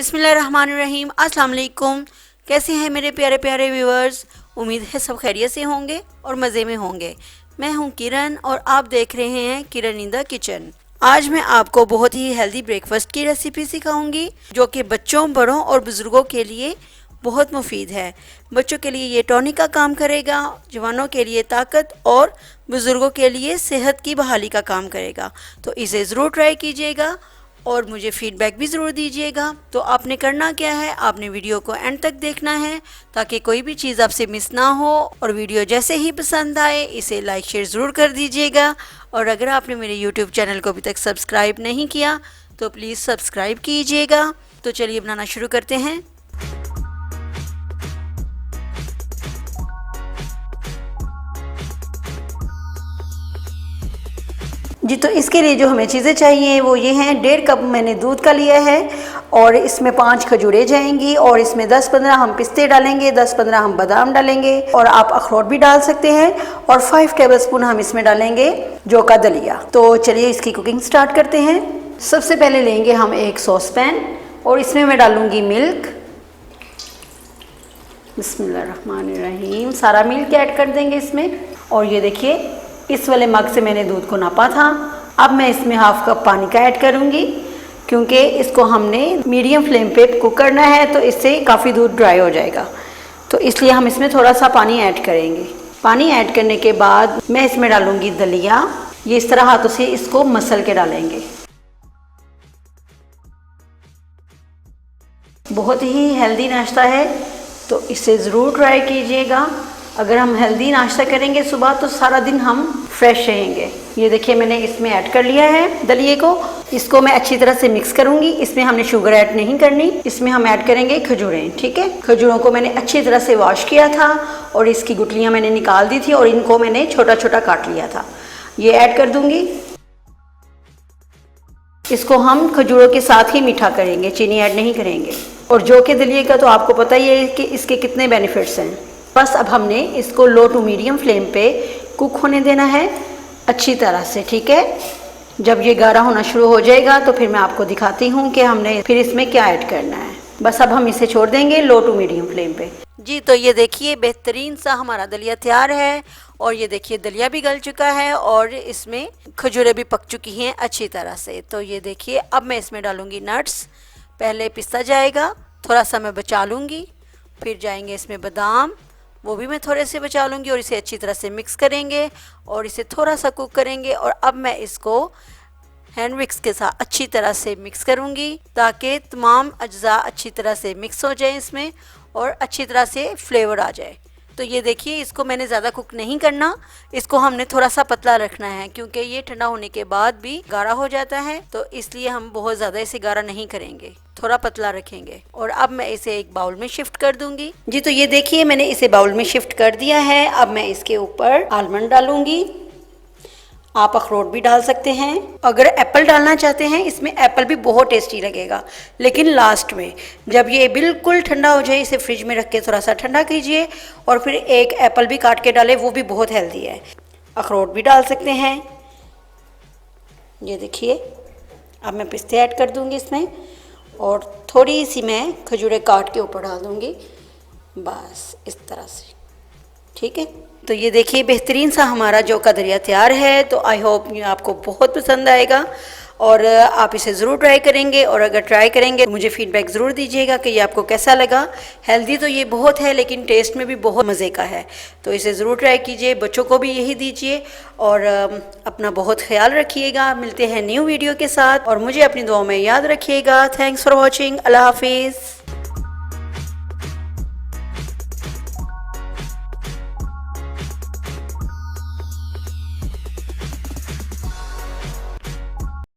बिस्मिल्लाहिर्रहमानिर्रहीम। अस्सलाम वालेकुम। कैसे हैं मेरे प्यारे प्यारे व्यूअर्स। उम्मीद है सब खैरियत से होंगे और मज़े में होंगे। मैं हूं किरण और आप देख रहे हैं किरण इन द किचन। आज मैं आपको बहुत ही हेल्दी ब्रेकफास्ट की रेसिपी सिखाऊंगी जो कि बच्चों, बड़ों और बुज़ुर्गों के लिए बहुत मुफीद है। बच्चों के लिए ये टॉनिक का काम करेगा, जवानों के लिए ताकत और बुज़ुर्गों के लिए सेहत की बहाली का काम करेगा। तो इसे ज़रूर ट्राई कीजिएगा और मुझे फीडबैक भी ज़रूर दीजिएगा। तो आपने करना क्या है, आपने वीडियो को एंड तक देखना है ताकि कोई भी चीज़ आपसे मिस ना हो। और वीडियो जैसे ही पसंद आए इसे लाइक शेयर ज़रूर कर दीजिएगा। और अगर आपने मेरे यूट्यूब चैनल को अभी तक सब्सक्राइब नहीं किया तो प्लीज़ सब्सक्राइब कीजिएगा। तो चलिए बनाना शुरू करते हैं। जी, तो इसके लिए जो हमें चीज़ें चाहिए वो ये हैं। 1.5 कप मैंने दूध का लिया है और इसमें 5 खजूरें जाएंगी और इसमें 10-15 हम पिस्ते डालेंगे, 10-15 हम बादाम डालेंगे और आप अखरोट भी डाल सकते हैं। और 5 टेबलस्पून हम इसमें डालेंगे जौ का दलिया। तो चलिए इसकी कुकिंग स्टार्ट करते हैं। सबसे पहले लेंगे हम एक सॉस पैन और इसमें मैं डालूंगी मिल्क। बिस्मिल्लाहिर्रहमानिर्रहीम। सारा मिल्क ऐड कर देंगे इसमें। और ये देखिए इस वाले मग से मैंने दूध को नापा था। अब मैं इसमें 1/2 कप पानी का ऐड करूँगी क्योंकि इसको हमने मीडियम फ्लेम पे कुक करना है, तो इससे काफ़ी दूध ड्राई हो जाएगा। तो इसलिए हम इसमें थोड़ा सा पानी ऐड करेंगे। पानी ऐड करने के बाद मैं इसमें डालूँगी दलिया। ये इस तरह हाथों से इसको मसल के डालेंगे। बहुत ही हेल्दी नाश्ता है तो इसे ज़रूर ट्राई कीजिएगा। अगर हम हेल्दी नाश्ता करेंगे सुबह तो सारा दिन हम फ्रेश रहेंगे। ये देखिए मैंने इसमें ऐड कर लिया है दलिए को। इसको मैं अच्छी तरह से मिक्स करूंगी। इसमें हमने शुगर ऐड नहीं करनी, इसमें हम ऐड करेंगे खजूरें। ठीक है, खजूरों को मैंने अच्छी तरह से वॉश किया था और इसकी गुठलियाँ मैंने निकाल दी थी और इनको मैंने छोटा छोटा काट लिया था। ये ऐड कर दूंगी। इसको हम खजूरों के साथ ही मीठा करेंगे, चीनी ऐड नहीं करेंगे। और जौ के दलिए का तो आपको पता ही है कि इसके कितने बेनिफिट्स हैं। बस अब हमने इसको लो टू मीडियम फ्लेम पे कुक होने देना है अच्छी तरह से। ठीक है, जब ये गाढ़ा होना शुरू हो जाएगा तो फिर मैं आपको दिखाती हूँ कि हमने फिर इसमें क्या ऐड करना है। बस अब हम इसे छोड़ देंगे लो टू मीडियम फ्लेम पे। जी, तो ये देखिए बेहतरीन सा हमारा दलिया तैयार है। और ये देखिए दलिया भी गल चुका है और इसमें खजूरें भी पक चुकी हैं अच्छी तरह से। तो ये देखिए अब मैं इसमें डालूंगी नट्स। पहले पिस्ता जाएगा, थोड़ा सा मैं बचा लूँगी। फिर जाएंगे इसमें बादाम, वो भी मैं थोड़े से बचा लूँगी। और इसे अच्छी तरह से मिक्स करेंगे और इसे थोड़ा सा कुक करेंगे। और अब मैं इसको हैंड विक्स के साथ अच्छी तरह से मिक्स करूँगी ताकि तमाम अज्जा अच्छी तरह से मिक्स हो जाए इसमें और अच्छी तरह से फ्लेवर आ जाए। तो ये देखिए इसको मैंने ज़्यादा कुक नहीं करना, इसको हमने थोड़ा सा पतला रखना है क्योंकि ये ठंडा होने के बाद भी गाढ़ा हो जाता है। तो इसलिए हम बहुत ज़्यादा इसे गाढ़ा नहीं करेंगे, थोड़ा पतला रखेंगे। और अब मैं इसे एक बाउल में शिफ्ट कर दूंगी। जी, तो ये देखिए मैंने इसे बाउल में शिफ्ट कर दिया है। अब मैं इसके ऊपर आलमंड डालूंगी। आप अखरोट भी डाल सकते हैं। अगर एप्पल डालना चाहते हैं इसमें एप्पल भी बहुत टेस्टी लगेगा, लेकिन लास्ट में जब ये बिल्कुल ठंडा हो जाए इसे फ्रिज में रख के थोड़ा सा ठंडा कीजिए और फिर एक एप्पल भी काट के डालें, वो भी बहुत हेल्दी है। अखरोट भी डाल सकते हैं। ये देखिए अब मैं पिस्ते ऐड कर दूंगी इसमें और थोड़ी सी मैं खजूरें काट के ऊपर डाल दूंगी, बस इस तरह से। ठीक है, तो ये देखिए बेहतरीन सा हमारा जौ का दलिया तैयार है। तो आई होप ये आपको बहुत पसंद आएगा और आप इसे ज़रूर ट्राई करेंगे। और अगर ट्राई करेंगे तो मुझे फीडबैक ज़रूर दीजिएगा कि ये आपको कैसा लगा। हेल्दी तो ये बहुत है लेकिन टेस्ट में भी बहुत मज़े का है। तो इसे ज़रूर ट्राई कीजिए, बच्चों को भी यही दीजिए और अपना बहुत ख्याल रखिएगा। मिलते हैं न्यू वीडियो के साथ और मुझे अपनी दुआओं में याद रखिएगा। Thanks for watching. अल्लाह हाफिज़।